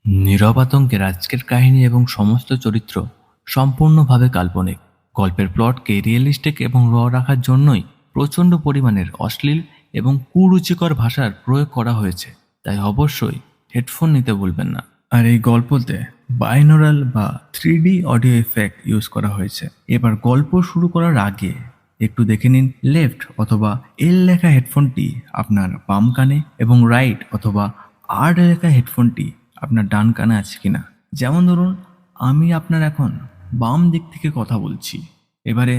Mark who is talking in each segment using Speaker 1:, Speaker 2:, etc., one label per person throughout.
Speaker 1: নীরব আতঙ্কের আজকের কাহিনী এবং সমস্ত চরিত্র সম্পূর্ণভাবে কাল্পনিক। গল্পের প্লটকে রিয়েলিস্টিক এবং রাখার জন্যই প্রচণ্ড পরিমাণের অশ্লীল এবং কুরুচিকর ভাষার প্রয়োগ করা হয়েছে, তাই অবশ্যই হেডফোন নিতে ভুলবেন না। আর এই গল্পতে বাইনোরাল বা 3D অডিও এফেক্ট ইউজ করা হয়েছে। এবার গল্প শুরু করার আগে একটু দেখে নিন লেফট অথবা এল লেখা হেডফোনটি আপনার বাম কানে এবং রাইট অথবা আর লেখা হেডফোনটি আপনার ডান কানে আছে কিনা। যেমন ধরুন, আমি আপনার এখন বাম দিক থেকে কথা বলছি, এবারে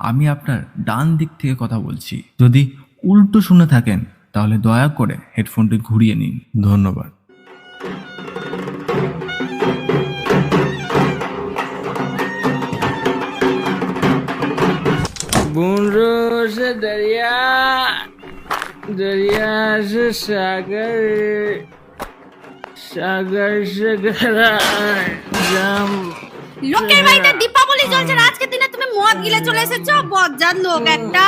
Speaker 1: আমি আপনার ডান দিক থেকে কথা বলছি। যদি উল্টো শুনে থাকেন তাহলে দয়া করে হেডফোনটি ঘুরিয়ে নিন। ধন্যবাদ।
Speaker 2: बूंदों से दरिया, दरिया से सागर, सागर से गहरा जाम।
Speaker 3: লোকের বাড়িতে দীপাবলি চলছে আর আজকের দিনে তুমি মদ গিলে চলে এসেছো, বজ্জাত লোক একটা।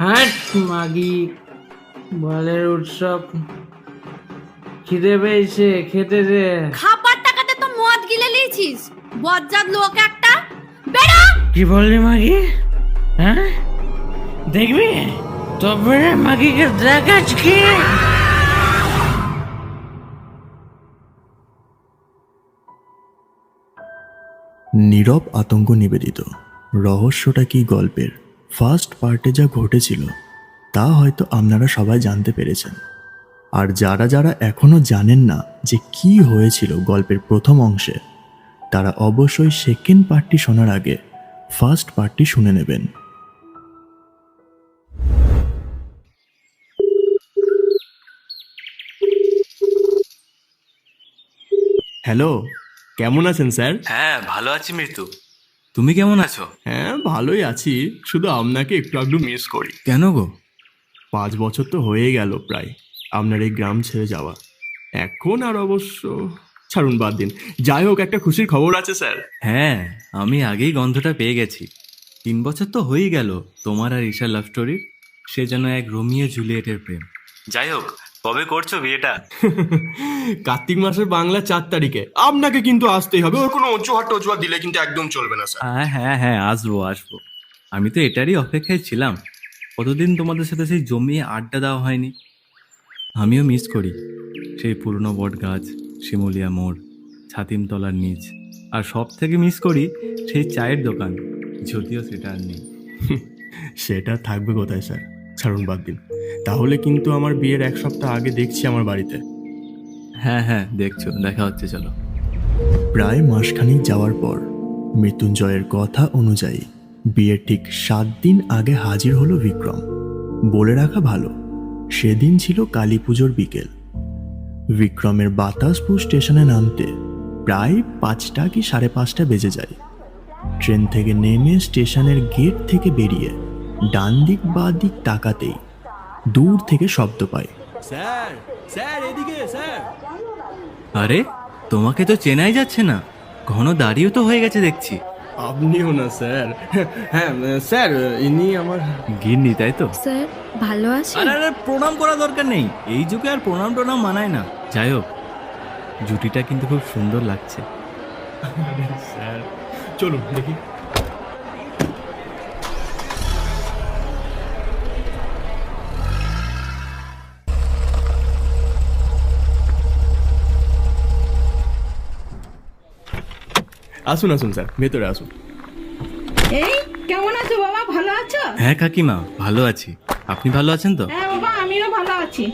Speaker 2: হাট মাগি, বলের উৎসব, খিদে পেয়েছে, খেতে দে।
Speaker 3: খাবার টাকাতে তো মদ গিলে নিয়েছিস, বজ্জাত লোক একটা। বেরো।
Speaker 2: কি বললি মাগি? হ্যাঁ, দেখবি তবে মাগিকে দেখ আজকে।
Speaker 4: নীরব আতঙ্ক নিবেদিত রহস্যটা কি গল্পের ফার্স্ট পার্টে যা ঘটেছিল তা হয়তো আপনারা সবাই জানতে পেরেছেন। আর যারা যারা এখনো জানেন না যে কি হয়েছিল গল্পের প্রথম অংশে, তারা অবশ্যই সেকেন্ড পার্টটি শোনার আগে ফার্স্ট পার্টটি শুনে নেবেন। হ্যালো, কেমন আছেন স্যার?
Speaker 1: হ্যাঁ, ভালো আছি মৃত্যু। তুমি কেমন আছো?
Speaker 4: হ্যাঁ, ভালোই আছি, শুধু আপনাকে একটু একটু মিস করি।
Speaker 1: কেন গো?
Speaker 4: 5 বছর তো হয়ে গেল প্রায় আপনার এই গ্রাম ছেড়ে যাওয়া। এখন আর অবশ্য ছাড়ুন, বাদ দিন। যাই হোক, একটা খুশির খবর আছে স্যার।
Speaker 1: হ্যাঁ, আমি আগেই গন্ধটা পেয়ে গেছি। 3 বছর তো হয়েই গেল তোমার আর ঈশার লাভ স্টোরির। সে যেন এক রোমিও জুলিয়েটের প্রেম। যাই হোক, কবে করছো বিয়েটা?
Speaker 4: কার্তিক মাসের বাংলা 4 তারিখে। আপনাকে কিন্তু আসতেই হবে, ওর কোনো অজুহাট টজুহাট দিলে কিন্তু একদম চলবে না স্যার।
Speaker 1: হ্যাঁ হ্যাঁ হ্যাঁ, আসবো আসবো। আমি তো এটারই অপেক্ষায় ছিলাম। কতদিন তোমাদের সাথে সেই জমিয়ে আড্ডা দেওয়া হয়নি। আমিও মিস করি সেই পুরনো বট গাছ, শিমুলিয়া মোড়, ছাতিমতলার নিচ। আর সব থেকে মিস করি সেই চায়ের দোকান, যদিও সেটা আর নেই।
Speaker 4: সেটা থাকবে কোথায় স্যার, ছাড়ুন বাদ দিন। তাহলে কিন্তু আমার বিয়ের 1 সপ্তাহ আগে দেখছি আমার বাড়িতে।
Speaker 1: হ্যাঁ হ্যাঁ, দেখছো, দেখা হচ্ছে, চলো।
Speaker 4: প্রায় মাসখানেক যাওয়ার পর মৃত্যুঞ্জয়ের কথা অনুযায়ী বিয়ের ঠিক 7 দিন আগে হাজির হলো বিক্রম। বলে রাখা ভালো, সেদিন ছিল কালী পুজোর বিকেল। বিক্রমের বাতাসপুর স্টেশনে নামতে প্রায় 5টা কি 5:30 বেজে যায়। ট্রেন থেকে নেমে স্টেশনের গেট থেকে বেরিয়ে ডান দিক বা দিক তাকাতেই দূর থেকে শব্দ পায়, স্যার স্যার এদিকে স্যার।
Speaker 1: আরে, তোমাকে তো চেনাই যাচ্ছে না, ঘন দাঁড়িয়েও তো হয়ে গেছে দেখছি।
Speaker 4: আপনিও না স্যার? হ্যাঁ স্যার, ইনি আমার
Speaker 1: গিন্নি, তাই তো?
Speaker 3: স্যার ভালো আছেন?
Speaker 1: আরে আরে, প্রণাম করা দরকার নেই, এই যুগে আর প্রণাম টনাম মানায় না। যাই হোক, জুটিটা কিন্তু খুব সুন্দর লাগছে।
Speaker 4: স্যার। চলুন দেখি। আসুন আসুন স্যার, ভেতরে আসুন।
Speaker 5: এই কেমন আছো বাবা, ভালো আছো?
Speaker 1: হ্যাঁ কাকিমা, ভালো আছি। আপনি ভালো আছেন তো?
Speaker 5: হ্যাঁ বাবা, আমিও ভালো আছি।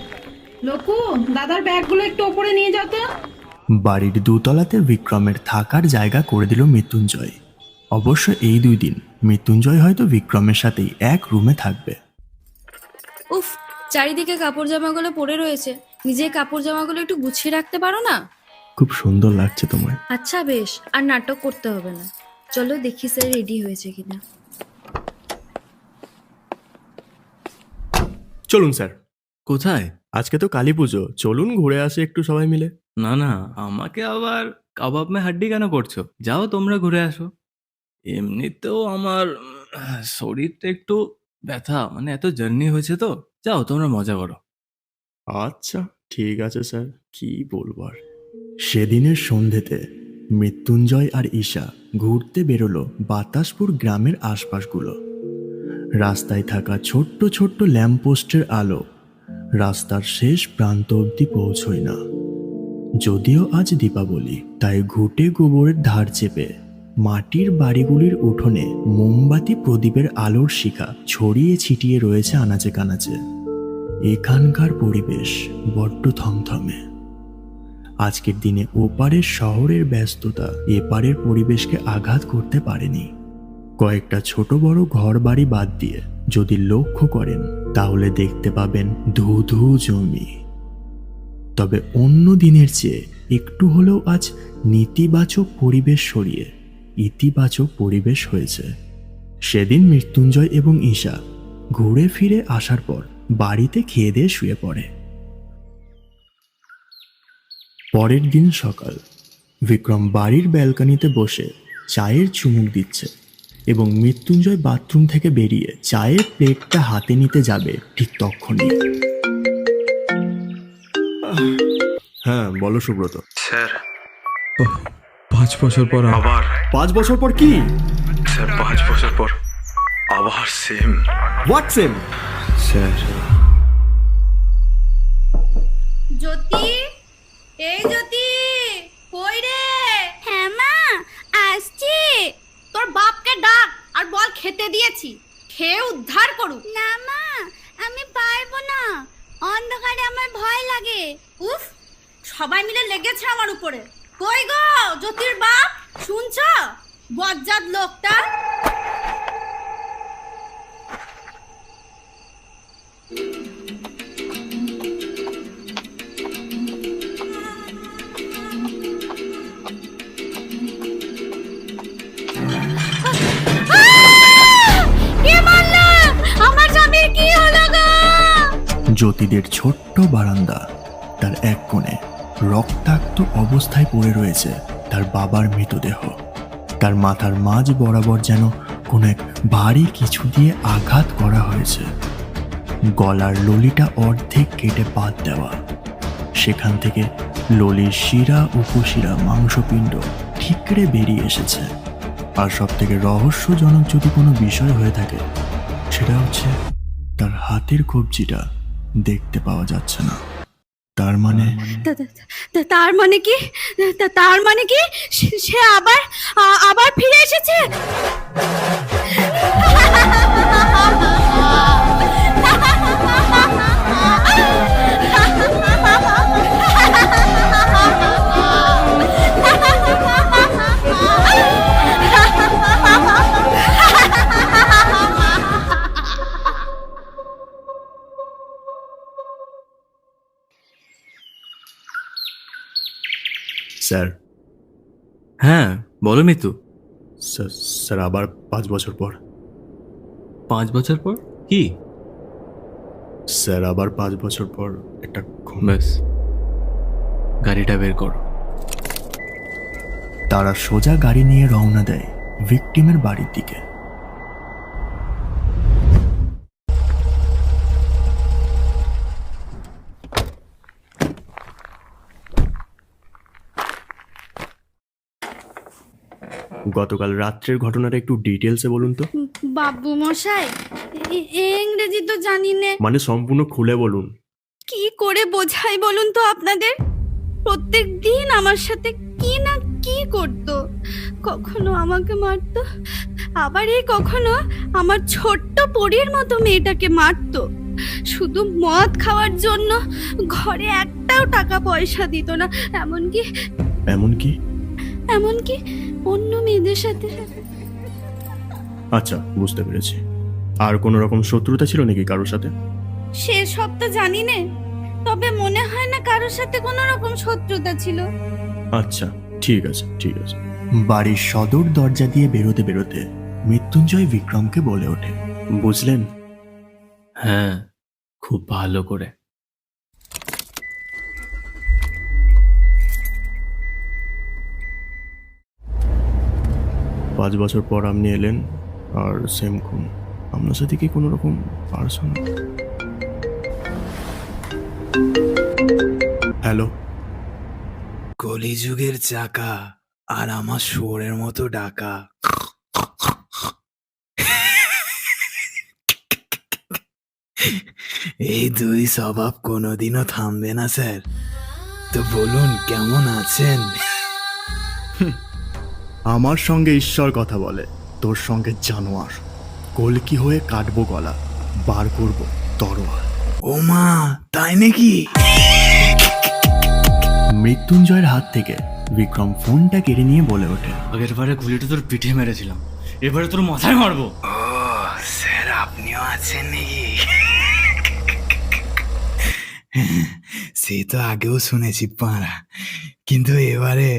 Speaker 5: লোকু, দাদার ব্যাগগুলো একটু ওপরে নিয়ে যাও তো।
Speaker 4: বাড়ির দোতলাতে বিক্রমের থাকার জায়গা করে দিল মৃত্যুঞ্জয়। অবশ্য এই 2 দিন মৃত্যুঞ্জয় হয়তো বিক্রমের সাথেই এক রুমে থাকবে।
Speaker 3: উফ, চারিদিকে কাপড় জামাগুলো পড়ে রয়েছে, নিজের কাপড় জামাগুলো একটু গুছিয়ে রাখতে পারো না?
Speaker 4: খুব সুন্দর লাগছে তোমায়।
Speaker 3: আচ্ছা বেশ, আর নাটক করতে হবে না, চলো দেখি স্যার রেডি হয়েছে কিনা।
Speaker 4: চলুন স্যার।
Speaker 1: কোথায়?
Speaker 4: আজকে তো কালী পুজো, চলুন ঘুরে আসি একটু সবাই মিলে।
Speaker 1: না না, আমাকে আবার কাবাব মে হাড্ডি কেন করছো? যাও তোমরা ঘুরে আসো। এমনিতেও আমার শরীরটা একটু ব্যথা, মানে এত জার্নি হয়েছে তো। যাও তোমরা মজা করো।
Speaker 4: আচ্ছা ঠিক আছে স্যার, কি বলবো আর। সেদিনের সন্ধেতে মৃত্যুঞ্জয় আর ঈশা ঘুরতে বেরোলো বাতাসপুর গ্রামের আশপাশগুলো। রাস্তায় থাকা ছোট্ট ছোট্ট ল্যাম্পপোস্টের আলো রাস্তার শেষ প্রান্ত অবধি পৌঁছয় না। যদিও আজ দীপাবলি, তাই ঘুঁটে গোবরের ধার চেপে মাটির বাড়িগুলির উঠোনে মোমবাতি প্রদীপের আলোর শিখা ছড়িয়ে ছিটিয়ে রয়েছে আনাচে কানাচে। এখানকার পরিবেশ বড্ড থমথমে। আজকের দিনে ওপারের শহরের ব্যস্ততা এপারের পরিবেশকে আঘাত করতে পারেনি। কয়েকটা ছোট বড় ঘর বাড়ি বাদ দিয়ে যদি লক্ষ্য করেন তাহলে দেখতে পাবেন ধু ধু জমি। তবে অন্য দিনের চেয়ে একটু হলেও আজ নেতিবাচক পরিবেশ সরিয়ে ইতিবাচক পরিবেশ হয়েছে। সেদিন মৃত্যুঞ্জয় এবং ঈশা ঘুরে ফিরে আসার পর বাড়িতে খেয়ে দিয়ে শুয়ে পড়ে। পরের দিন সকাল, বিক্রম বাড়ির ব্যালকনিতে বসে চায়ের চুমুক দিচ্ছে এবং মৃত্যুঞ্জয় বাথরুম থেকে বেরিয়ে চায়ের প্লেটটা হাতে নিতে যাবে ঠিক তখনই। হ্যাঁ বলো সুব্রত।
Speaker 6: স্যার
Speaker 7: 5 বছর পর
Speaker 6: আবার
Speaker 4: 5 বছর পর কি?
Speaker 6: স্যার 5 বছর পর আবার সেম।
Speaker 4: What same?
Speaker 6: স্যার
Speaker 3: জ্যোতি, এই জ্যোতি, কই রে?
Speaker 8: হ্যাঁ মা, আসছি।
Speaker 3: তোর বাপকে ডাক আর বল খেতে দিয়েছি, খেয়ে উদ্ধার করুক।
Speaker 8: না মা, আমি পারবো না, অন্ধকারে আমার ভয় লাগে।
Speaker 3: উফ, সবাই মিলে লেগেছে আমার উপরে। কই গো জ্যোতির বাপ, শুনছ? বজ্জাত লোকটা।
Speaker 4: জ্যোতিদের ছোট্ট বারান্দা, তার এক কোণে রক্তাক্ত অবস্থায় পড়ে রয়েছে তার বাবার মৃতদেহ। তার মাথার মাঝ বরাবর যেন কোনো এক ভারী কিছু দিয়ে আঘাত করা হয়েছে। গলার ললিটা অর্ধেক কেটে বাদ দেওয়া। সেখান থেকে ললির শিরা উপশিরা মাংসপিণ্ড ঠিকরে বেরিয়ে এসেছে। আর সব থেকে রহস্যজনক যদি কোনো বিষয় হয়ে থাকে, সেটা হচ্ছে তার হাতের কবজিটা দেখতে পাওয়া যাচ্ছে না। তার মানে
Speaker 3: তার মানে কি? তার মানে কি সে আবার আবার ফিরে এসেছে?
Speaker 4: স্যার।
Speaker 1: হ্যাঁ বলো মিতু।
Speaker 4: স্যার আবার 5 বছর পর।
Speaker 1: 5 বছর পর কি?
Speaker 4: স্যার আবার 5 বছর পর একটা খুন।
Speaker 1: ব্যাস, গাড়িটা বের করো।
Speaker 4: তারা সোজা গাড়ি নিয়ে রওনা দেয় ভিকটিমের বাড়ির দিকে। গতকাল রাত্রের ঘটনাটা একটু ডিটেলসে বলুন তো।
Speaker 3: বাবু মশাই, ইংরেজি তো জানি না,
Speaker 4: মানে সম্পূর্ণ খুলে বলুন।
Speaker 3: কি করে বোঝাই বলুন তো আপনাদের? প্রত্যেক দিন আমার সাথে কি না কি করত। কখনো আমাকে মারতো, আবার এই কখনো আমার ছোট্ট পরীর মতো মেয়েটাকে মারতো। শুধু মদ খাওয়ার জন্য ঘরে একটাও টাকা পয়সা দিত না। এমনকি অন্য মেয়েদের সাথে।
Speaker 4: আচ্ছা, বুঝতে পেরেছি। আর কোনো রকম শত্রুতা ছিল নাকি কারোর সাথে?
Speaker 3: সেসব তো জানি না, তবে মনে হয় না কারোর সাথে কোনো রকম শত্রুতা ছিল।
Speaker 4: আচ্ছা, ঠিক আছে। বাড়ির সদর দরজা দিয়ে বেরোতে বেরোতে মৃত্যুঞ্জয় বিক্রমকে বলে ওঠে, বুঝলেন?
Speaker 1: হ্যাঁ, খুব ভালো করে।
Speaker 4: পাঁচ বছর পর আপনি এলেন আর সেম খুন। আপনার সাথে কি কোনো রকম পার্সোনাল? হ্যালো,
Speaker 9: কলিযুগের চাকা আর আমার শুয়োরের মতো ডাকা। এই দুই স্বভাব কোনোদিনও থামবে না স্যার। তো বলুন কেমন আছেন?
Speaker 4: আমার সঙ্গে ঈশ্বর কথা বলে, তোর সঙ্গে জানোয়ার। কলকি হয়ে কাটবো গলা, বার করব তরোয়াল।
Speaker 9: ও মা, তাই নাকি?
Speaker 4: মৃত্যুঞ্জয়ের হাত থেকে বিক্রম ফোনটা কেড়ে নিয়ে বলে ওঠে,
Speaker 1: আগের বারে গুলিটা তোর পিঠে মেরেছিলাম, এবারে তোর মাথায় মারবো।
Speaker 9: ও স্যার, আপনিও আছেন নাকি? সে তো আগেও শুনেছি পাড়া, কিন্তু এবারে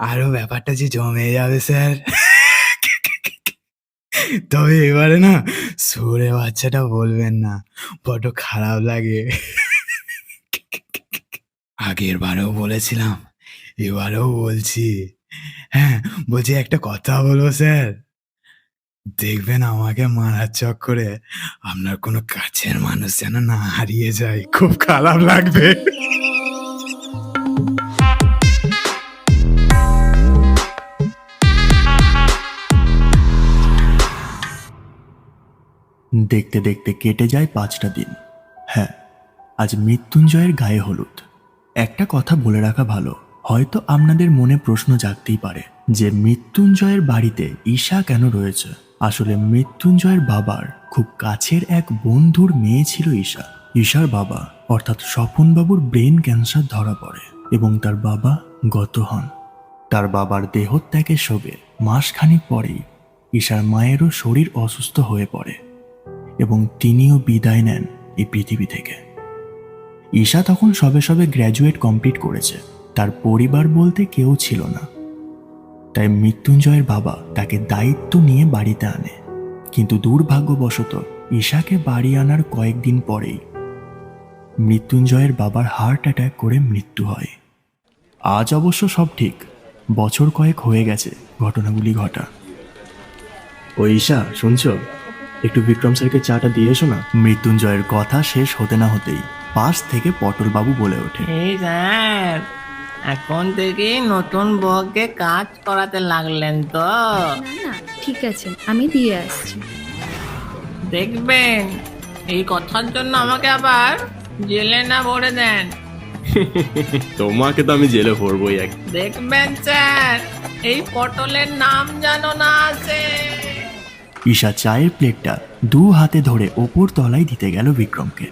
Speaker 9: আরো ব্যাপারটা যে জমে যাবে স্যার। তবে এবারে না, সুরে বাচ্চাটা বলবেন না, বড্ড খারাপ লাগে। আগের বারেও বলেছিলাম, এবারেও বলছি। হ্যাঁ, বলছি একটা কথা বলবো স্যার। দেখবেন আমাকে মারার চক্করে আপনার কোনো কাছের মানুষ যেন না হারিয়ে যায়, খুব খারাপ লাগবে।
Speaker 4: দেখতে দেখতে কেটে যায় 5টা দিন। হ্যাঁ, আজ মৃত্যুঞ্জয়ের গায়ে হলুদ। একটা কথা বলে রাখা ভালো, হয়তো আপনাদের মনে প্রশ্ন জাগতেই পারে যে মৃত্যুঞ্জয়ের বাড়িতে ঈশা কেন রয়েছে। আসলে মৃত্যুঞ্জয়ের বাবার খুব কাছের এক বন্ধুর মেয়ে ছিল ঈশা। ঈশার বাবা অর্থাৎ স্বপনবাবুর ব্রেন ক্যান্সার ধরা পড়ে এবং তার বাবা গত হন। তার বাবার দেহত্যাগে শোবে মাসখানেক পরেই ঈশার মায়েরও শরীর অসুস্থ হয়ে পড়ে এবং তিনিও বিদায় নেন এই পৃথিবী থেকে। ঈশা তখন সবে সবে গ্র্যাজুয়েট কমপ্লিট করেছে, তার পরিবার বলতে কেউ ছিল না। তাই মৃত্যুঞ্জয়ের বাবা তাকে দায়িত্ব নিয়ে বাড়িতে আনে, কিন্তু দুর্ভাগ্যবশত ঈশাকে বাড়ি আনার কয়েকদিন পরেই মৃত্যুঞ্জয়ের বাবার হার্ট অ্যাটাক করে মৃত্যু হয়। আজ অবশ্য সব ঠিক, বছর কয়েক হয়ে গেছে ঘটনাগুলি ঘটা। ও ঈশা, শুনছো? একটু বিক্রম স্যারকে চাটা দিয়ে এসো না। মৃত্যুঞ্জয়ের কথা শেষ হতে না হতেই পাশ থেকে পটলবাবু বলে ওঠে,
Speaker 2: এই স্যার, এখন থেকে নতুন বউকে কাজ করাতে লাগলেন তো?
Speaker 3: না না, ঠিক আছে, আমি দিয়ে আসছি।
Speaker 2: দেখবেন এই কথার জন্য আমাকে আবার জেলে না ভরে দেন।
Speaker 7: তোমাকে তো আমি জেলে ভরবই এক।
Speaker 2: দেখবেন স্যার, এই পটলের নাম জানো না আছে।
Speaker 4: ঈশা চায়ের প্লেটটা 2 হাতে ধরে ওপর তলায় দিতে গেল বিক্রমকে।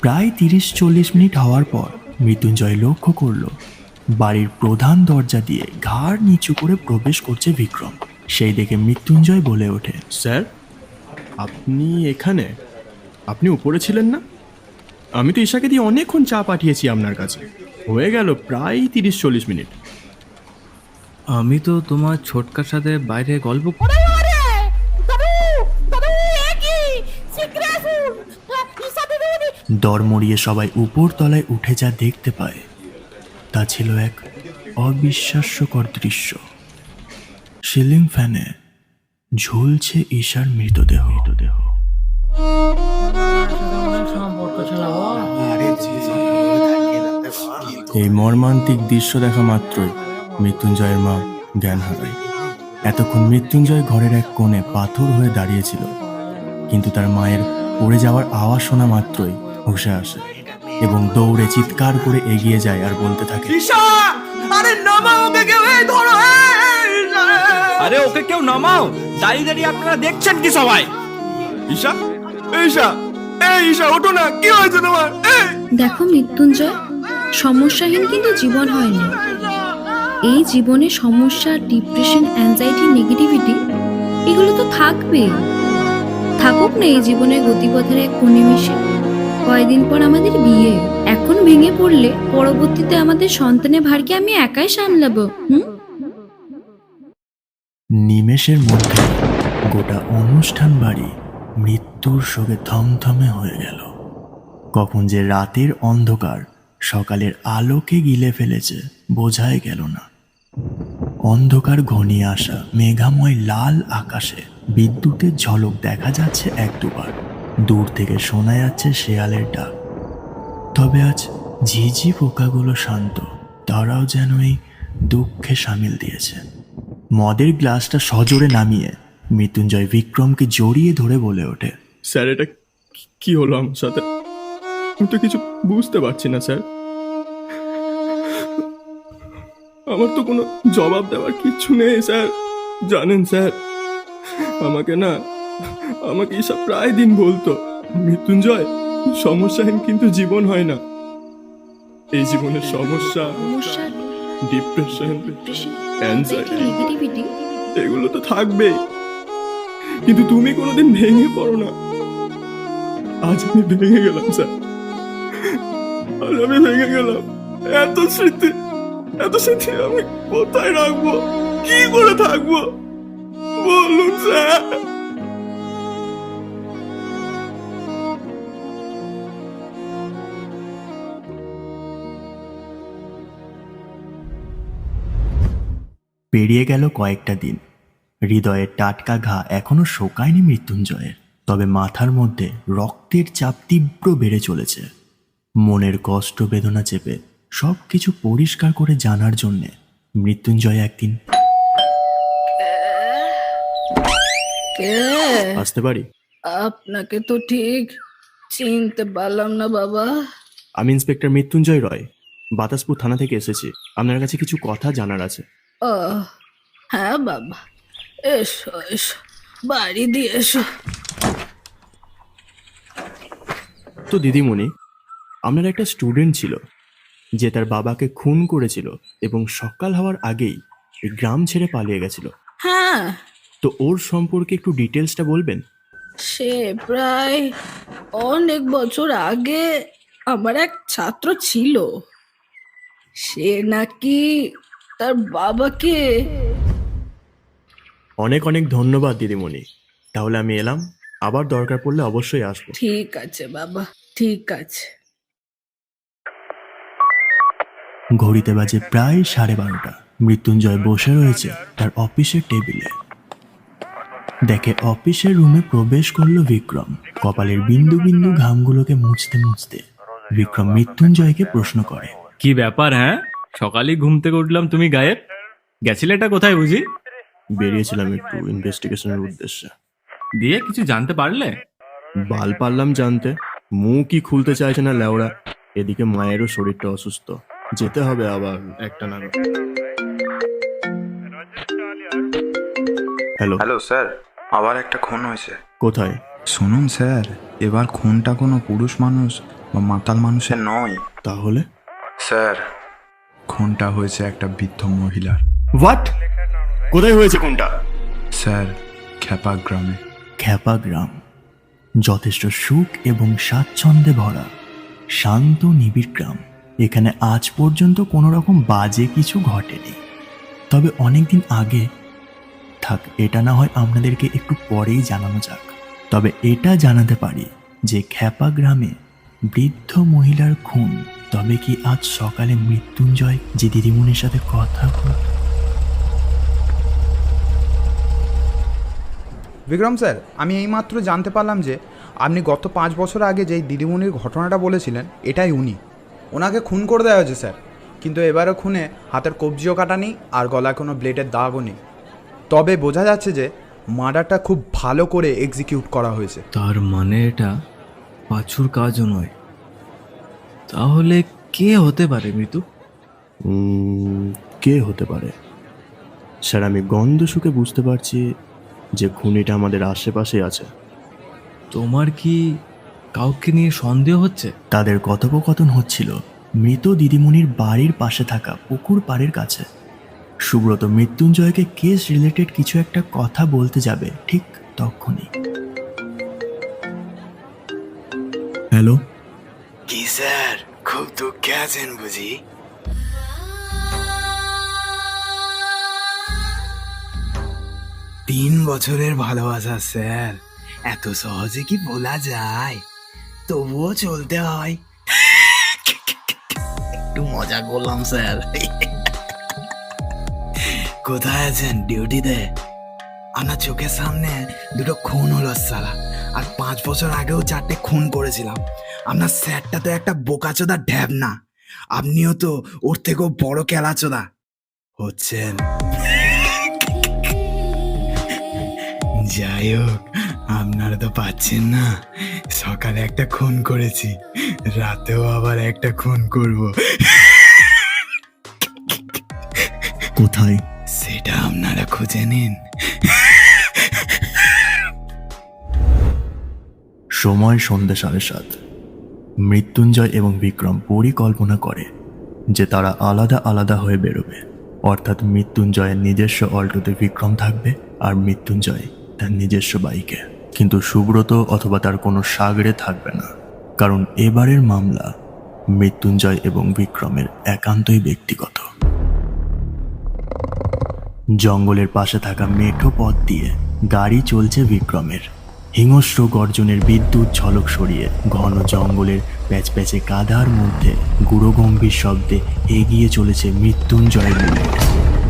Speaker 4: প্রায় 30-40 মিনিট হওয়ার পর মৃত্যুঞ্জয় লক্ষ্য করল বাড়ির প্রধান দরজা দিয়ে ঘাড় নিচু করে প্রবেশ করছে বিক্রম। সেই দেখে মৃত্যুঞ্জয় বলে ওঠে,
Speaker 7: স্যার, আপনি এখানে? আপনি উপরে ছিলেন না? আমি তো ঈশাকে দিয়ে অনেকক্ষণ চা পাঠিয়েছি আপনার কাছে, হয়ে গেল প্রায় 30-40 মিনিট।
Speaker 1: আমি তো তোমার ছোটকার সাথে বাইরে গল্প
Speaker 4: দরমড়িয়ে সবাই উপর তলায় উঠে যা দেখতে পায় তা ছিল এক অবিশ্বাস্যকর দৃশ্য। সিলিং ফ্যানে ঝুলছে ঈশার মৃতদেহ।
Speaker 2: সম্পর্ক চালাবো।
Speaker 4: এই মর্মান্তিক দৃশ্য দেখা মাত্রই মৃত্যুঞ্জয়ের মা জ্ঞান হারায়। এতক্ষণ মৃত্যুঞ্জয় ঘরের এক কোণে পাথর হয়ে দাঁড়িয়েছিল, কিন্তু তার মায়ের পড়ে যাওয়ার আওয়াজ শোনা মাত্রই হুঁশে আসে এবং দৌড়ে চিৎকার করে এগিয়ে যায় আর বলতে থাকে,
Speaker 7: আরে ওকে কেউ নামাও, দাঁড়িয়ে দাঁড়িয়ে আপনারা দেখছেন কি সবাই? ঈশা, ঈশা, এই ঈশা, ওঠো না, কি হয়েছে তোমার?
Speaker 10: দেখো মৃত্যুঞ্জয়, সমস্যাহীন কিন্তু জীবন হয়নি। এই জীবনে সমস্যা, ডিপ্রেশন, অ্যাংজাইটি, নেগেটিভিটি এগুলো তো থাকবেই। থাকুক না এই জীবনের গতিপথের এক নিমিষে। কয়দিন পর আমাদের বিয়ে, এখন ভেঙে পড়লে পরবর্তীতে আমাদের সন্তানের ভারকে আমি একাই সামলাবো।
Speaker 4: নিমেষের মধ্যে গোটা অনুষ্ঠান বাড়ি মৃত্যুর শোকে থমথমে হয়ে গেল। কখন যে রাতের অন্ধকার সকালের আলোকে গিলে ফেলেছে বোঝাই গেল না। অন্ধকার ঘনিয়ে আসা মেঘাময় লাল আকাশে বিদ্যুতের ঝলক দেখা যাচ্ছে 1-2 দূর থেকে শোনা যাচ্ছে শেয়ালের ডাক। তবে আজ ঝিঝি পোকাগুলো শান্ত, তারাও যেন এই দুঃখে সামিল দিয়েছে। মদের গ্লাসটা সজোরে নামিয়ে মৃত্যুঞ্জয় বিক্রমকে জড়িয়ে ধরে বলে ওঠে,
Speaker 7: স্যার এটা কি হলো আমার সাথে? আমি তো কিছু বুঝতে পারছি না স্যার। আমার তো কোনো জবাব দেওয়ার কিচ্ছু নেই স্যার। জানেন স্যার, আমাকে এসব প্রায় দিন বলতো, মৃত্যুঞ্জয়, সমস্যাহীন কিন্তু জীবন হয় না। এই জীবনের সমস্যা, ডিপ্রেশন, অ্যাংজাইটি,
Speaker 10: নেগেটিভিটি
Speaker 7: এগুলো তো থাকবেই, কিন্তু তুমি কোনোদিন ভেঙে পড়ো না। আজ আমি ভেঙে গেলাম স্যার, আজ আমি ভেঙে গেলাম। এত স্মৃতি আমি কোথায় রাখবো, কি করে থাকবো বলুন স্যার?
Speaker 4: পেরিয়ে গেল কয়েকটা দিন। হৃদয়ের টাটকা ঘা এখনো শোকায়নি মৃত্যুঞ্জয়ের, তবে মাথার মধ্যে রক্তের চাপ তীব্র বেড়ে চলেছে। মনের কষ্ট বেদনা চেপে সব কিছু পরিষ্কার করে জানার জন্যে মৃত্যুঞ্জয় একদিন, আসতে পারি?
Speaker 5: আপনাকে তো ঠিক চিনতে পারলাম না বাবা।
Speaker 7: আমি ইন্সপেক্টর মৃত্যুঞ্জয় রয়, বাতাসপুর থানা থেকে এসেছি। আপনার কাছে কিছু কথা জানার আছে।
Speaker 5: ও হ্যাঁ বাবা, এসো এসো, বাড়ি দিয়ে এসো।
Speaker 7: তো দিদিমণি, আপনার একটা স্টুডেন্ট ছিল যে তার বাবাকে খুন করেছিল এবং সকাল হওয়ার আগেই এই গ্রাম ছেড়ে পালিয়ে গেছিল।
Speaker 5: হ্যাঁ,
Speaker 7: তো ওর সম্পর্কে একটু ডিটেলসটা বলবেন?
Speaker 5: সে প্রায় অনেক বছর আগে আমার এক ছাত্র ছিল। সে নাকি তার বাবাকে...
Speaker 7: অনেক অনেক ধন্যবাদ দিদিমণি, তাহলে আমি এলাম, আবার দরকার পড়লে অবশ্যই আসবো।
Speaker 5: ঠিক আছে বাবা, ঠিক আছে।
Speaker 4: ঘড়িতে বাজে প্রায় 12:30। মৃত্যুঞ্জয় বসে রয়েছে তার অফিসের টেবিলে। দেখে অফিসের রুমে প্রবেশ করলো বিক্রম। কপালের বিন্দু বিন্দু ঘামগুলোকে মুছতে মুছতে বিক্রম মৃত্যুঞ্জয়কে প্রশ্ন করে,
Speaker 1: কি ব্যাপার? হ্যাঁ, সকালেই ঘুম থেকে উঠলাম, তুমি গায়েব। গেছিলে এটা কোথায় বুঝি?
Speaker 7: বেরিয়েছিলাম একটু ইনভেস্টিগেশনের উদ্দেশ্যে।
Speaker 1: দিয়ে কিছু জানতে পারলে?
Speaker 7: বাল পারলাম জানতে, মুখই খুলতে চাইছে না লেওড়া। এদিকে মায়েরও শরীরটা অসুস্থ, যেতে হবে আবার একটা নাগাদ। হ্যালো
Speaker 11: হ্যালো স্যার, আবার একটা খুন হয়েছে।
Speaker 7: কোথায়?
Speaker 11: শুনুন স্যার, এবার খুনটা কোনো পুরুষ মানুষ বা মাতাল মানুষের নয়।
Speaker 7: তাহলে?
Speaker 11: স্যার, খুনটা হয়েছে একটা বৃদ্ধ মহিলার।
Speaker 7: হোয়াট? কোথায় হয়েছে কোনটা?
Speaker 11: স্যার, খ্যাপা গ্রামে।
Speaker 4: খ্যাপা গ্রাম যথেষ্ট সুখ এবং স্বাচ্ছন্দ্যে ভরা, শান্ত নিবিড় গ্রাম। এখানে আজ পর্যন্ত কোনো রকম বাজে কিছু ঘটেনি। তবে অনেকদিন আগে, থাক এটা না হয় আপনাদেরকে একটু পরেই জানানো যাক। তবে এটা জানাতে পারি যে খ্যাপা গ্রামে বৃদ্ধ মহিলার খুন। তবে কি আজ সকালে মৃত্যুঞ্জয় যে দিদিমণির সাথে কথা বলল?
Speaker 12: বিক্রম স্যার, আমি এইমাত্র জানতে পারলাম যে আপনি গত 5 বছর আগে যেই দিদিমণির ঘটনাটা বলেছিলেন, এটাই উনি। ওনাকে খুন করে দেওয়া হয়েছে স্যার, কিন্তু এবারও খুনে হাতের কবজিও কাটা নেই আর গলায় কোনো ব্লেডের দাগও নেই। তবে বোঝা যাচ্ছে যে মার্ডারটা খুব ভালো করে এক্সিকিউট করা হয়েছে।
Speaker 1: তার মানে এটা পাছুর কাজও নয়। তাহলে কে হতে পারে মৃত্যু?
Speaker 7: কে হতে পারে স্যার? আমি গন্ধ শুকে বুঝতে পারছি যে খুনিটা আমাদের আশেপাশে আছে।
Speaker 1: তোমার কি কাউকে নিয়ে সন্দেহ হচ্ছে?
Speaker 4: তাদের কথোপকথন হচ্ছিল মৃত দিদিমণির বাড়ির পাশে থাকা পুকুর পাড়ের কাছে। সুব্রত মৃত্যুঞ্জয়কে কেস রিলেটেড কিছু একটা কথা বলতে যাবে ঠিক তখনই। হ্যালো,
Speaker 9: কি স্যার, খুব দুঃখে আছেন বুঝি? তিন বছরের ভালোবাসা স্যার, এত সহজে কি বলা যায়? তবুও চলতে হয়। একটু মজা করলাম স্যার। কোথায় আছেন? ডিউটিতে? আপনার চোখের সামনে দুটো খুন হলো সালা, আর 5 বছর আগেও 4টে খুন করেছিলাম। আপনার স্যারটা তো একটা বোকাচোদা ঢ্যাব না, আপনিও তো ওর থেকেও বড় খেলাচোদা হচ্ছেন। যাই হোক, আপনারা তো পাচ্ছেন না। সকালে একটা খুন করেছি, রাতেও আবার একটা খুন করব।
Speaker 4: কোথায়?
Speaker 9: সেটা আপনারা খুঁজে নিন।
Speaker 4: সময় সন্ধ্যে 7:30। মৃত্যুঞ্জয় এবং বিক্রম পরিকল্পনা করে যে তারা আলাদা আলাদা হয়ে বেরোবে। অর্থাৎ মৃত্যুঞ্জয়ের নিজস্ব অল্টোতে বিক্রম থাকবে আর মৃত্যুঞ্জয় তার নিজস্ব বাইকে। কিন্তু সুব্রত অথবা তার কোনো সাগরে থাকবে না, কারণ এবারের মামলা মৃত্যুঞ্জয় এবং বিক্রমের একান্তই ব্যক্তিগত। জঙ্গলের পাশে থাকা মেঠো পথ দিয়ে গাড়ি চলছে বিক্রমের। হিংস্র গর্জনের বিদ্যুৎ ঝলক সরিয়ে ঘন জঙ্গলের প্যাচপ্যাচে কাদার মধ্যে গুড়োগম্ভীর শব্দে এগিয়ে চলেছে মৃত্যুঞ্জয়ের বুলেট।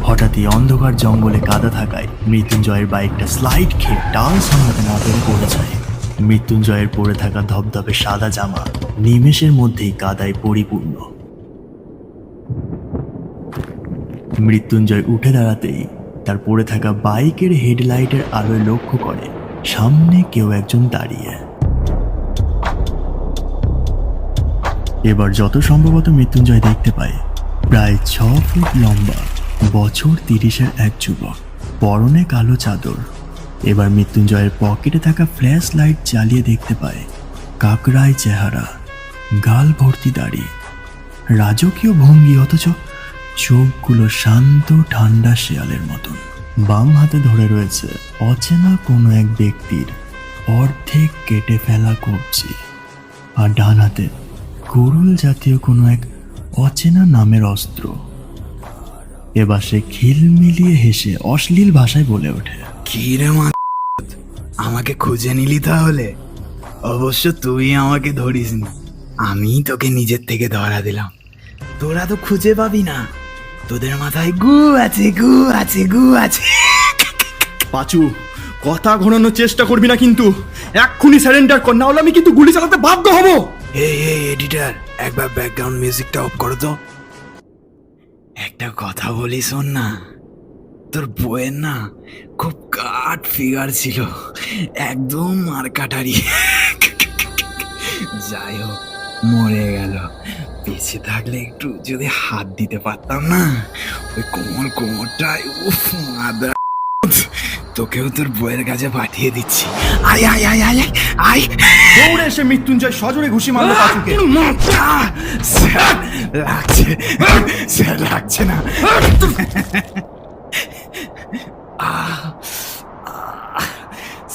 Speaker 4: হঠাৎই অন্ধকার জঙ্গলে কাদা থাকায় মৃত্যুঞ্জয়ের বাইকটা স্লাইড খেয়ে ডাল সামলাতে না পেরে পড়ে যায়। মৃত্যুঞ্জয়ের পরে থাকা ধবধবে সাদা জামা নিমেষের মধ্যেই কাদায় পরিপূর্ণ। মৃত্যুঞ্জয় উঠে দাঁড়াতেই তার পড়ে থাকা বাইকের হেডলাইটের আলোয় লক্ষ্য করে সামনে কেউ একজন দাঁড়িয়ে। এবার যত সম্ভবত মৃত্যুঞ্জয় দেখতে পায় প্রায় 6 ফুট লম্বা, বছর 30-এর এক যুবক, পরনে কালো চাদর। এবার মৃত্যুঞ্জয়ের পকেটে থাকা ফ্ল্যাশ লাইট জ্বালিয়ে দেখতে পায় কাকড়ায় চেহারা, গাল ভর্তি দাড়ি, রাজকীয় ভঙ্গি, অথচ চোখগুলো শান্ত ঠান্ডা শেয়ালের মতন। বাম হাতে ধরে রয়েছে অচেনা কোনো এক ব্যক্তির অর্ধেক কেটে ফেলা কবজি, আর ডান হাতে গরুল জাতীয় কোনো এক অচেনা নামের অস্ত্র। এবার সে খিল মিলিয়ে হেসে অশ্লীল ভাষায় বলে ওঠে,
Speaker 9: কি রে মা, আমাকে খুঁজে নিলি তাহলে? অবশ্য তুই আমাকে ধরিসনি, আমি তোকে নিজের থেকে ধরা দিলাম। তোরা তো খুঁজে পাবি না, তোদের মাথায় গু আছে, গু আছে, গু আছে।
Speaker 7: পাঁচু, কথা ঘোরানোর চেষ্টা করবি না কিন্তু। এক্ষুনি স্যারেন্ডার কর, না হলে আমি কিন্তু গুলি চালাতে বাধ্য হব।
Speaker 9: এই এডিটর, একবার ব্যাকগ্রাউন্ড মিউজিকটা অফ করো তো। একটা কথা বলি শোন না, তোর বইয়ের না খুব কাট ফিগার ছিল, একদম মারকাটারি। যাই হোক, মরে গেল। বেঁচে থাকলে একটু যদি হাত দিতে পারতাম না, ওই কোমরটাই, উফ মাদা। তোকেও তোর বইয়ের কাছে পাঠিয়ে দিচ্ছি। আয় আয় আয় আয় আয়।
Speaker 7: দৌড়ে এসে মৃত্যুঞ্জয় সজোরে ঘুষি মারলো পাঁচুকে।
Speaker 9: স্যার লাগছে, স্যার লাগছে না।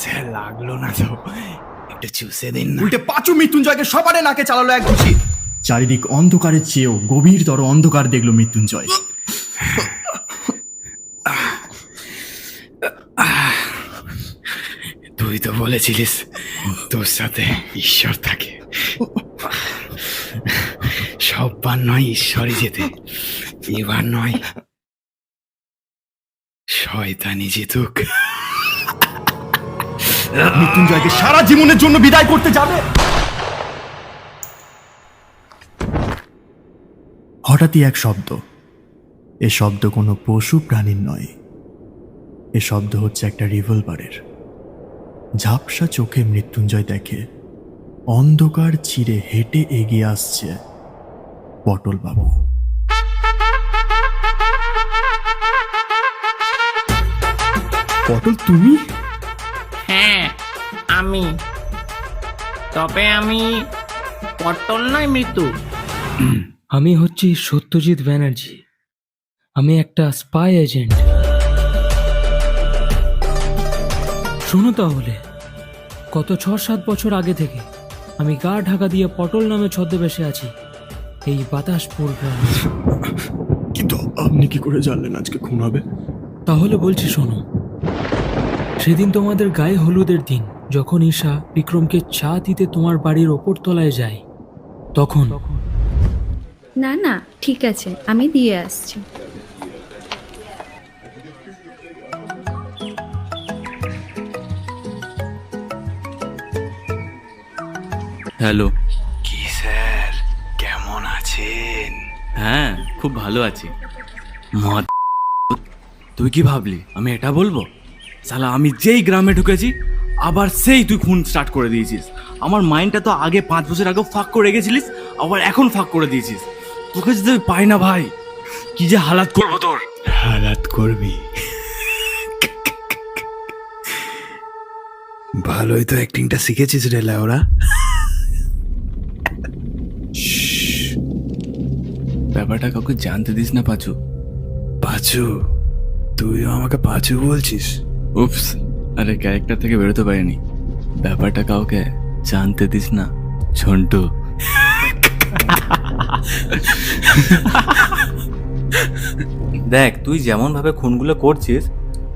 Speaker 9: স্যার লাগলো না তো, একটু চুষে দিন না।
Speaker 7: উল্টে পাঁচু মৃত্যুঞ্জয়কে সবারে নাকে চালালো এক ঘুষি। চারিদিক অন্ধকারের চেয়েও গভীরতর অন্ধকার দেখলো মৃত্যুঞ্জয়।
Speaker 9: তুই তো বলেছিলিস তোর সাথে ঈশ্বর থাকে, সববার নয় ঈশ্বরই যেতে, এবার নয় শয়তানি জিতুক।
Speaker 7: মৃত্যুঞ্জয়কে সারা জীবনের জন্য বিদায় করতে যাবে।
Speaker 4: হঠাৎই এক শব্দ। এ শব্দ কোনো পশু প্রাণীর নয়, এ শব্দ হচ্ছে একটা রিভলভারের। ঝাপসা চোখে মৃত্যুঞ্জয় দেখে অন্ধকার চিরে হেঁটে এগিয়ে আসছে পটল বাবু।
Speaker 7: পটল, তুমি?
Speaker 2: হ্যাঁ আমি, তবে আমি পটল নয়, মৃত্যু।
Speaker 13: আমি হচ্ছি সত্যজিৎ ব্যানার্জি, আমি একটা স্পাই এজেন্ট। শোনো তাহলে, গত 6-7 বছর আগে থেকে আমি গা ঢাকা দিয়ে পটল নামে ছদ্মবেশে আছি এই বাতাসপুর গ্রামে।
Speaker 7: কিন্তু আপনি কি করে জানলেন আজকে খুন হবে?
Speaker 13: তাহলে বলছি শোনো, সেদিন তোমাদের গায়ে হলুদের দিন, যখন ঈশা বিক্রমকে চা দিতে তোমার বাড়ির ওপর তলায় যায়, তখন।
Speaker 10: না না, ঠিক আছে, আমি দিয়ে আসছি।
Speaker 1: হ্যালো,
Speaker 9: কি স্যার, কেমন আছেন?
Speaker 1: হ্যাঁ, খুব ভালো আছি। মদ, তুই কি ভাবলি আমি এটা বলবো? শালা আমি যেই গ্রামে ঢুকেছি আবার সেই তুই খুন স্টার্ট করে দিয়েছিস। আমার মাইন্ডটা তো আগে 5 বছর আগে ফাঁক করে রেখেছিলিস, আবার এখন ফাঁক করে দিয়েছিস। তোকে যদি আমি পাই না ভাই, কি যে হালাত করবো তোর।
Speaker 9: হালাত করবি? ভালোই তো অ্যাক্টিংটা শিখেছিস রে লেওরা।
Speaker 1: ব্যাপারটা কাউকে জানতে দিস না পাঁচু।
Speaker 9: পাঁচু? তুইও আমাকে পাঁচু বলছিস?
Speaker 1: উপস, আরে ক্যারেক্টার থেকে বেরোতে পারিনি। ব্যাপারটা কাউকে জানতে দিস না ঝন্টু। দেখ, তুই যেমন ভাবে খুনগুলো করছিস,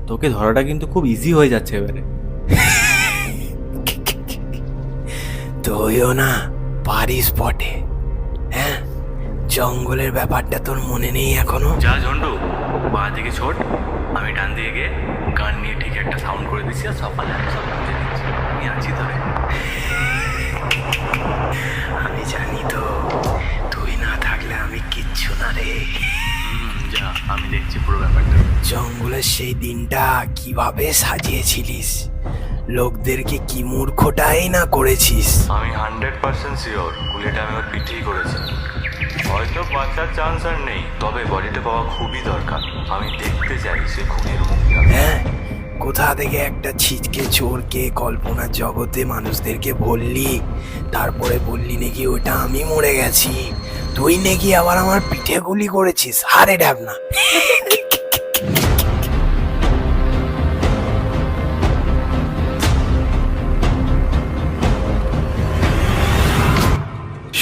Speaker 1: তোকে ধরাটা কিন্তু খুব ইজি হয়ে যাচ্ছে এবারে।
Speaker 9: তুইও না পারিস বটে। হ্যাঁ, জঙ্গলের ব্যাপারটা তোর মনে নেই এখনো?
Speaker 1: যা ঝন্টু, বাঁ দিকে ছোট, আমি ডান দিকে গিয়ে গান নিয়ে ঠিক একটা সাউন্ড করে দিচ্ছি আর সকালে আমি সব বুঝে দিচ্ছি। আমি আছি তবে।
Speaker 9: আমি জানি তো, তুই না থাকলে আমি কিচ্ছু না রে।
Speaker 1: যা, আমি দেখছি পুরো ব্যাপারটা।
Speaker 9: জঙ্গলের সেই দিনটা কিভাবে সাজিয়েছিলিস, লোকদেরকে কি মূর্খটাই না করেছিস।
Speaker 6: আমি 100% শিওর গুলিটা আমি ওর পিঠেই করেছি। হয়তো বাঁচার চান্স আর নেই, তবে বডিটা পাওয়া খুবই দরকার। আমি দেখতে চাই সে খুনের মুখটা।
Speaker 9: হ্যাঁ, কোথা থেকে একটা ছিচকে চোরকে কল্পনার জগতে মানুষদেরকে বললি, তারপরে বললি নাকি ওটা আমি মরে গেছি, তুই নাকি আবার আমার পিঠে গুলি করেছিস। হারে ডাবনা।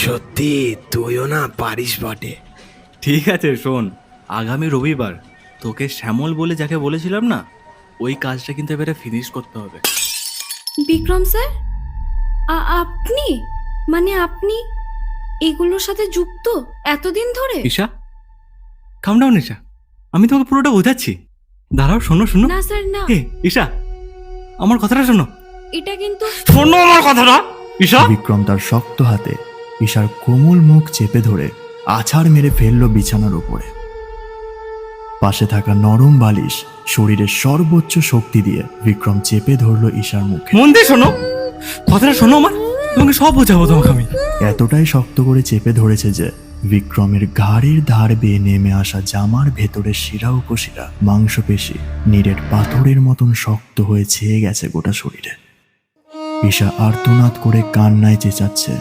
Speaker 9: সত্যি তুইও না পারিস বটে।
Speaker 1: ঠিক আছে শোন, আগামী রবিবার তোকে শ্যামল বলে যাকে বলেছিলাম না, ওই কাজটা কিন্তু এবারে ফিনিশ করতে হবে।
Speaker 10: বিক্রম স্যার, আপনি মানে আপনি এগুলোর সাথে যুক্ত এতদিন ধরে?
Speaker 1: ঈশা, কাম ডাউন ঈশা, আমি তোমাকে পুরোটা বোঝাচ্ছি। দাঁড়াও, শোনো শোনো।
Speaker 10: না স্যার না।
Speaker 1: ঈশা, আমার কথাটা শোনো।
Speaker 10: এটা কিন্তু
Speaker 1: শোনো আমার কথাটা ঈশা।
Speaker 4: বিক্রম তার শক্ত হাতে ঈশার কোমল মুখ চেপে ধরে আছাড় মেরে ফেলল বিছানার উপরে। পাশে থাকা নরম বালিশ শরীরের সর্বোচ্চ শক্তি দিয়ে বিক্রম চেপে ধরল ঈশার মুখে।
Speaker 1: মন দিয়ে শোনো, কথাটা শোনো আমার, তোমাকে সব বোঝাবো তোমাকে আমি।
Speaker 4: এতটাই শক্ত করে চেপে ধরেছে যে বিক্রমের ঘাড়ের ধার বেয়ে নেমে আসা জামার ভেতরের শিরা উপশিরা মাংসপেশি নিরেট পাথরের মতন শক্ত হয়ে ছেয়ে গেছে গোটা শরীরে। ঈশা আর্তনাদ করে কান্নায় চেঁচাচ্ছে,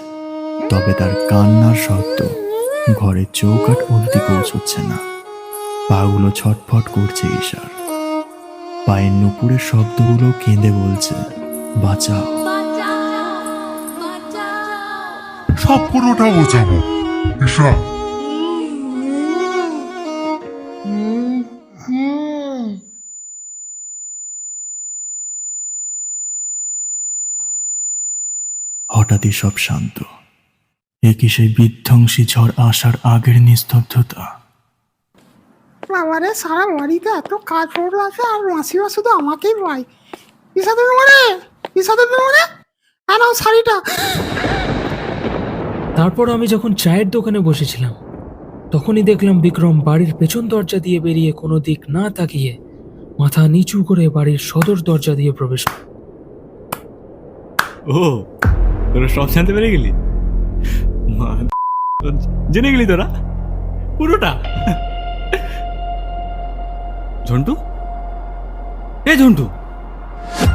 Speaker 4: তবে তার কান্নার শব্দ ঘরের চৌকাঠ অবধি পৌঁছচ্ছে না। পাগুলো ছটফট করছে ঈশার, পায়ের নুপুরের শব্দগুলো কেঁদে বলছে, বাঁচাও।
Speaker 14: সব পুরোটা বোঝাবো ঈশা।
Speaker 4: হঠাৎই সব শান্ত। একই সেই বিধ্বংসী ঝড় আসার আগের নিস্তব্ধতা।
Speaker 5: বাবারে, সারা বাড়িতে এত কাজ পড়ে আছে আর মাসিমা শুধু আমাকেই পাই। ঈশা তুমি মনে, ঈশা তুমি মনে, আনাও শাড়িটা।
Speaker 13: তারপর আমি যখন চায়ের দোকানে বসেছিলাম, তখনই দেখলাম বিক্রম বাড়ির পেছন দরজা দিয়ে বেরিয়ে কোনো দিক না তাকিয়ে মাথা নিচু করে বাড়ির সদর দরজা দিয়ে প্রবেশ করে।
Speaker 1: ও, তোরা সব জানতে পেরে গেলি? জেনে গেলি তোরা পুরোটা? ঝন্টু, এ ঝন্টু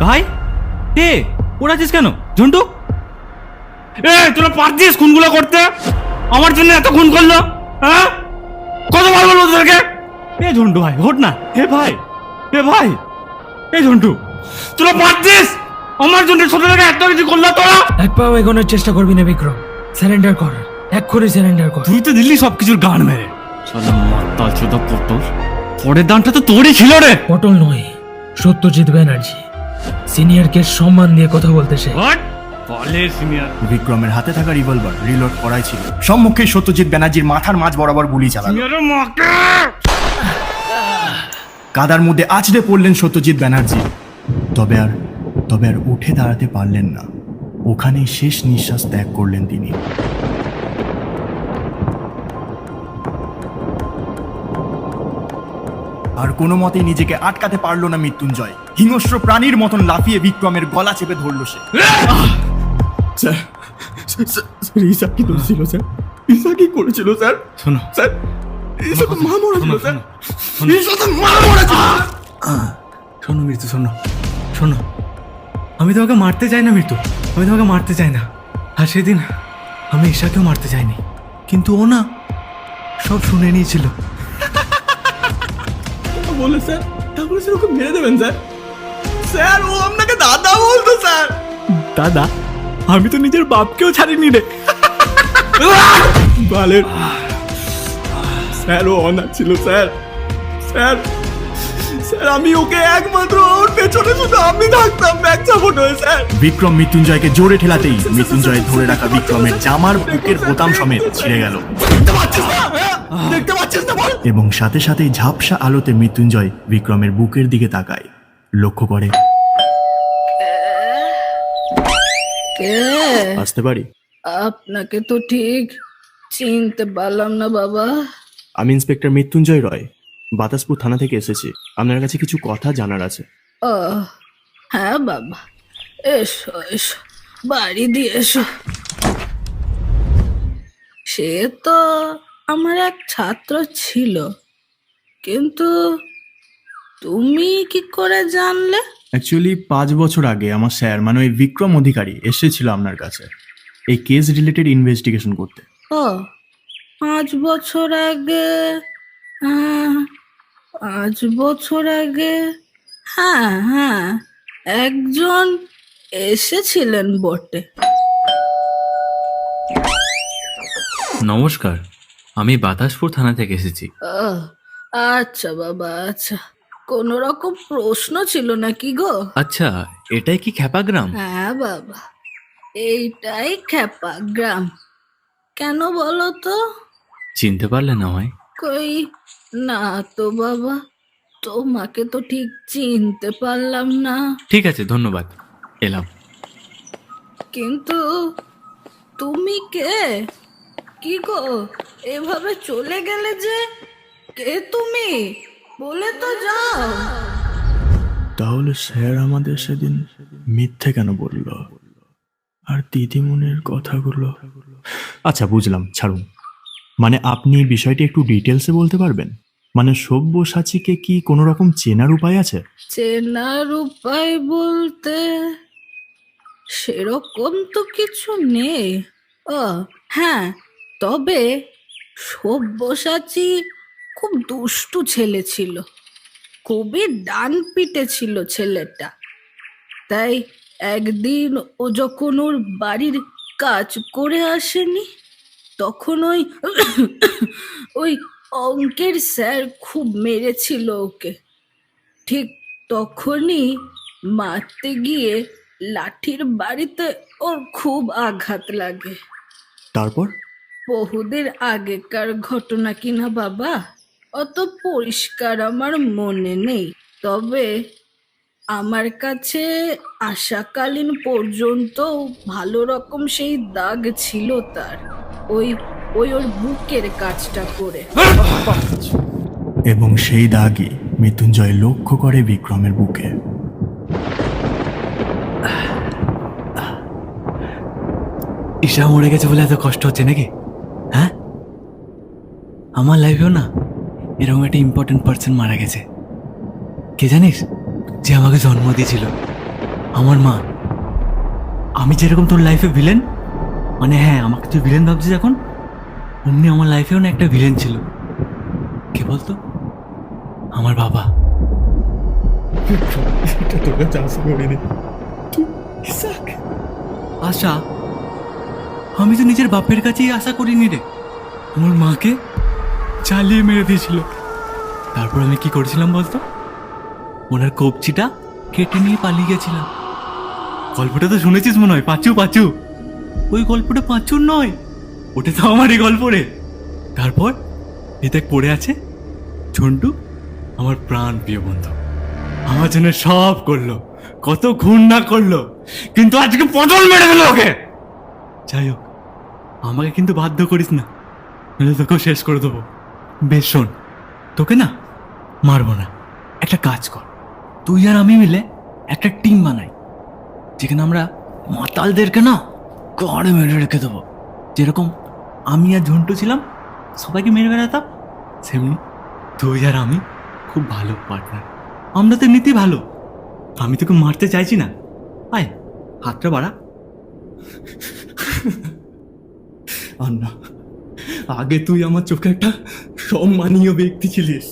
Speaker 1: ভাই, এ ওড়াছিস কেন ঝন্টু? এ তোরা পারছিস খুনগুলো করতে? আমার জন্য এত খুন করলো, হ্যাঁ? কতবার বলবো তোদেরকে? এ ঝন্টু ভাই, ওঠ না। হে ভাই, এ ভাই, এ ঝন্টু, তোরা পারছিস? আমার জন্য ছোট থেকে এত কিছু করলো তোরা।
Speaker 13: এক পাও এগোনোর চেষ্টা করবি না বিক্রম, স্যারেন্ডার কর, এক্ষুনি স্যারেন্ডার কর।
Speaker 1: তুই তো দিল্লি সবকিছুর গান মেরে। শালা মাতাল চোদা পটল, পরের দানটা তো তোরই ছিল রে।
Speaker 13: পটল নয়, সত্যজিৎ ব্যানার্জি, সিনিয়রকে সম্মান দিয়ে কথা বলতে সে।
Speaker 4: বিক্রমের হাতে থাকা রিভলভার রিলোড করাই ছিল। সম্মুখে সত্যজিৎ ব্যানার্জির মাথার মাঝ বরাবর গুলি চালালো। কাদার মধ্যে আছড়ে পড়লেন সত্যজিৎ ব্যানার্জি, তবে আর উঠে দাঁড়াতে পারলেন না। ওখানেই শেষ নিঃশ্বাস ত্যাগ করলেন তিনি। আর কোনো মতেই নিজেকে আটকাতে পারলো না মৃত্যুঞ্জয়। হিংস্র প্রাণীর মতন লাফিয়ে বিক্রমের গলা চেপে ধরলো সে।
Speaker 7: স্যার স্যার ঈশা কি করেছিল স্যার? ঈশা কি করেছিল স্যার?
Speaker 1: শোনো
Speaker 7: স্যার ঈশা তো মা মরা ছিল স্যার। ঈশা তো মা মরা ছিল।
Speaker 1: শোনো মৃত্যু, শোনো শোনো, আমি তোমাকে মারতে চাই না মৃত্যু, আমি তোমাকে মারতে চাই না। আর সেদিন আমি ঈশাকেও মারতে চাইনি, কিন্তু ও না সব শুনে নিয়েছিল।
Speaker 7: বলে স্যার, তারপরে স্যার ওকে মেরে দেবেন স্যার? স্যার ও আপনাকে দাদা বলতো স্যার। দাদা? আমি তো নিজের বাপকেও ছাড়িনি রে। বালের স্যার, ও অনাথ ছিল স্যার। স্যার স্যার আমি ওকে একমাত্র ওর পেছনে শুধু আমি থাকতাম ব্যাক সাপোর্ট হয়ে স্যার।
Speaker 4: বিক্রম মৃত্যুঞ্জয়কে জোরে ঠেলাতেই মৃত্যুঞ্জয় ধরে রাখা বিক্রমের জামার বুকের বোতাম সমেত ছিঁড়ে গেল
Speaker 7: দেখতে পাচ্ছিস না বল?
Speaker 4: এবং সাথে সাথেই ঝাপসা আলোতে মৃত্যুঞ্জয় বিক্রমের বুকের দিকে তাকায়, লক্ষ্য করে।
Speaker 10: কে?
Speaker 4: আসতে পারি?
Speaker 10: আপনাকে তো ঠিক চিনতে পারলাম না বাবা।
Speaker 4: আমি ইন্সপেক্টর মৃত্যুঞ্জয় রয়, বাতাসপুর থানা থেকে এসেছি। আপনার কাছে কিছু কথা জানার আছে।
Speaker 10: ও হ্যাঁ বাবা, এসো এসো, বাড়ি দিয়ে এসো। সে তো আমার এক ছাত্র ছিল, কিন্তু তুমি কি করে জানলে?
Speaker 4: অ্যাকচুয়ালি 5 বছর আগে আমার স্যার মানে ওই বিক্রম অধিকারী এসেছিল আপনার কাছে এই কেস রিলেটেড ইনভেস্টিগেশন করতে।
Speaker 10: ও 5 বছর আগে? হ্যাঁ 5 বছর আগে, হ্যাঁ হ্যাঁ একজন এসেছিলেন বটে।
Speaker 1: নমস্কার, আমি বাতাসপুর থানা থেকে এসেছি।
Speaker 10: ও আচ্ছা বাবা, আচ্ছা কোনো রকম প্রশ্ন ছিল নাকি গো?
Speaker 1: আচ্ছা, এটাই কি খ্যাপা গ্রাম?
Speaker 10: হ্যাঁ বাবা, এইটাই খেপা গ্রাম। কেন বলো তো?
Speaker 1: চিনতে পারলে না আমায়?
Speaker 10: কই না তো বাবা, তোমাকে তো ঠিক চিনতে পারলাম না।
Speaker 1: ঠিক আছে, ধন্যবাদ, এলাম।
Speaker 10: কিন্তু তুমি কে? কি গো এভাবে চলে গেলে যে? কে তুমি? বলে তো যাও।
Speaker 4: তাহলে স্যার আমাদের সেদিন মিথ্যে কেন বলল? আর দিদিমণির কথাগুলো? আচ্ছা বুঝলাম, ছাড়ুন। মানে আপনি বিষয়টি একটু ডিটেলসে বলতে পারবেন? মানে সব্যসাচীকে কি কোনো রকম চেনার উপায় আছে?
Speaker 10: চেনার উপায় বলতে সেরকম তো কিছু নেই। ও হ্যাঁ, তবে সব্যসাচী খুব দুষ্টু ছেলে ছিল, খুবই ডান পিটে ছিল ছেলেটা। তাই একদিন ও যখন ওর বাড়ির কাজ করে আসেনি, তখন ওই অঙ্কের স্যার খুব মেরেছিল ওকে। ঠিক তখনই মারতে গিয়ে লাঠির বাড়িতে ওর খুব আঘাত লাগে।
Speaker 4: তারপর?
Speaker 10: বহুদের আগেকার ঘটনা কিনা বাবা, অত পরিষ্কার আমার মনে নেই। তবে আমার কাছে আসাকালীন পর্যন্ত ভালো রকম সেই দাগ ছিল তার, ওই ওর বুকের কাজটা করে।
Speaker 4: এবং সেই দাগই মৃত্যুঞ্জয় লক্ষ্য করে বিক্রমের বুকে।
Speaker 1: ঈশা মরে গেছে বলে এত কষ্ট হচ্ছে নাকি? হ্যাঁ, আমার লাইফেও না এরকম একটা ইম্পর্টেন্ট পার্সন মারা গেছে। কে জানিস? যে আমাকে জন্ম দিয়েছিল, আমার মা। আমি যেরকম তোর লাইফে ভিলেন, মানে হ্যাঁ আমাকে তুই ভিলেন ভাবছিস এখন, অমনি আমার লাইফেও না একটা ভিলেন ছিল। কে বলতো? আমার বাবা।
Speaker 7: এটা তোকে চাষ করিনি।
Speaker 1: আশা? আমি তো নিজের বাপের কাছেই আশা করিনি রে। আমার মাকে চালিয়ে মেরে দিয়েছিল। তারপর আমি কি করেছিলাম বলতো? ওনার কবজিটা কেটে নিয়ে পালিয়ে গেছিলাম। গল্পটা তো শুনেছিস মনে হয়, পাঁচু পাঁচু। ওই গল্পটা পাঁচুর নয়, ওটা তো আমারই গল্প রে। তারপর এতে পড়ে আছে ঝন্টু, আমার প্রাণ প্রিয় বন্ধু, আমার জন্য সব করলো, কত খুন না করলো, কিন্তু আজকে পটল মেরে দিল ওকে। যাই হোক, আমাকে কিন্তু বাধ্য করিস না, নাহলে তোকেও শেষ করে দেবো। বেশ শোন, তোকে না মারবো না, একটা কাজ কর, তুই আর আমি মিলে একটা টিম বানাই, যেখানে আমরা মাতালদেরকে না গড়ে মেরে রেখে দেবো। যেরকম আমি আর ঝন্টু ছিলাম, সবাইকে মেরে বেড়াতাম, সেমনি তুই আর আমি খুব ভালো পার্টনার। আমরা তো এমনিতেই ভালো, আমি তোকে মারতে চাইছি না, আয় হাতটা বাড়া।
Speaker 7: আন্না, আগে তুই আমার চোখে একটা সম্মানীয় ব্যক্তি ছিলিস,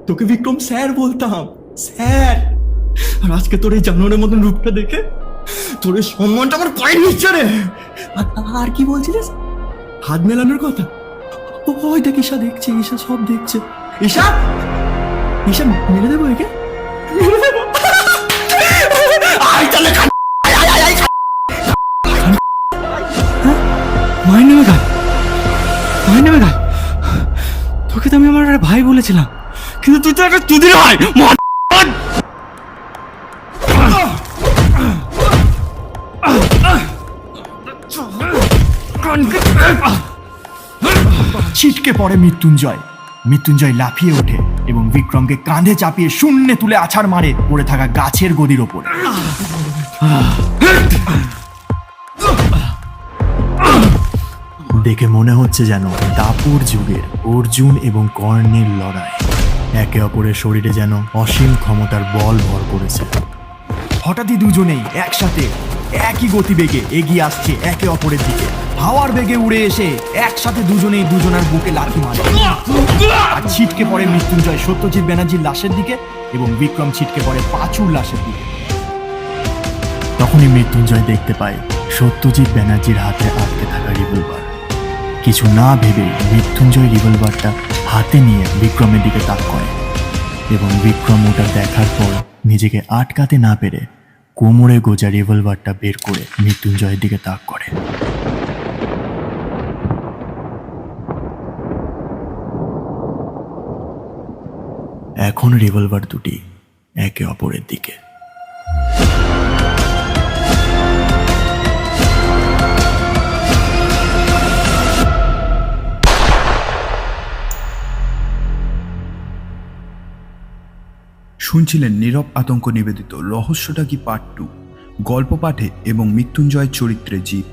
Speaker 7: তোকে বিক্রম স্যার বলতাম, স্যার। আর আজকে তোর এই জানোয়ারের মতন রূপটা দেখে তোর এই সম্মানটা আমার পায়ের নিচে রে। আর কি বলছিলিস? হাত মেলানোর কথা? ওই দেখ ঈশা দেখছে, ঈশা সব দেখছে। ঈশা, ঈশা মেরে দেবো একে, মেরে দেবো।
Speaker 1: মায়ের নেমে গাল, মায়ের নেমে গাল। তোকে তো আমি আমার একটা ভাই বলেছিলাম, কিন্তু তুই তো একটা চুদির ভাই।
Speaker 4: ছিটকে পড়ে মৃত্যুঞ্জয়। মৃত্যুঞ্জয় লাফিয়ে ওঠে এবং বিক্রমকে কাঁধে চাপিয়ে শূন্যে তুলে আছাড় মারে পড়ে থাকা গাছের গদির ওপর। দেখে মনে হচ্ছে যেন দাপুর যুগের অর্জুন এবং কর্ণের লড়াই। একে অপরের শরীরে যেন অসীম ক্ষমতার বল ভর করেছে। হঠাৎই দুজনেই একসাথে একই গতিবেগে এগিয়ে আসছে একে অপরের দিকে। হাওয়ার বেগে উড়ে এসে একসাথে দুজনেই দুজনের বুকে লাথি মারে আর ছিটকে পড়ে মৃত্যুঞ্জয় সত্যজিৎ ব্যানার্জির লাশের দিকে এবং বিক্রম ছিটকে পড়ে পাঁচুর লাশের দিকে। তখনই মৃত্যুঞ্জয় দেখতে পায় সত্যজিৎ ব্যানার্জির হাতে আটকে থাকা রিভলভার। কিছু না ভেবে মৃত্যুঞ্জয় রিভলভারটা হাতে নিয়ে বিক্রমের দিকে তাক করে এবং বিক্রম ওটা দেখার পর নিজেকে আটকাতে না পেরে কোমরে গোজা রিভলভারটা বের করে মৃত্যুঞ্জয়ের দিকে তাক করে। এখন রিভলভার দুটি একে অপরের দিকে।
Speaker 9: শুনছিলেন নীরব আতঙ্ক নিবেদিত রহস্যটা কি পার্ট 2। গল্প পাঠে এবং মৃত্যুঞ্জয় চরিত্রে জিৎ,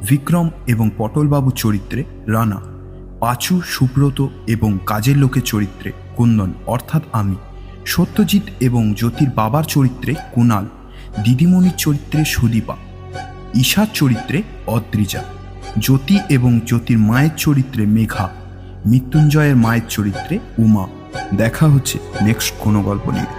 Speaker 9: বিক্রম এবং পটলবাবু চরিত্রে রানা, পাঁচু, সুব্রত এবং কাজের লোকের চরিত্রে কুন্দন অর্থাৎ আমি, সত্যজিৎ এবং জ্যোতির বাবার চরিত্রে কুণাল, দিদিমণির চরিত্রে সুদীপা, ঈশার চরিত্রে অদ্রিজা, জ্যোতি এবং জ্যোতির মায়ের চরিত্রে মেঘা, মৃত্যুঞ্জয়ের মায়ের চরিত্রে উমা। দেখা হচ্ছে নেক্সট কোনো গল্প নিয়ে।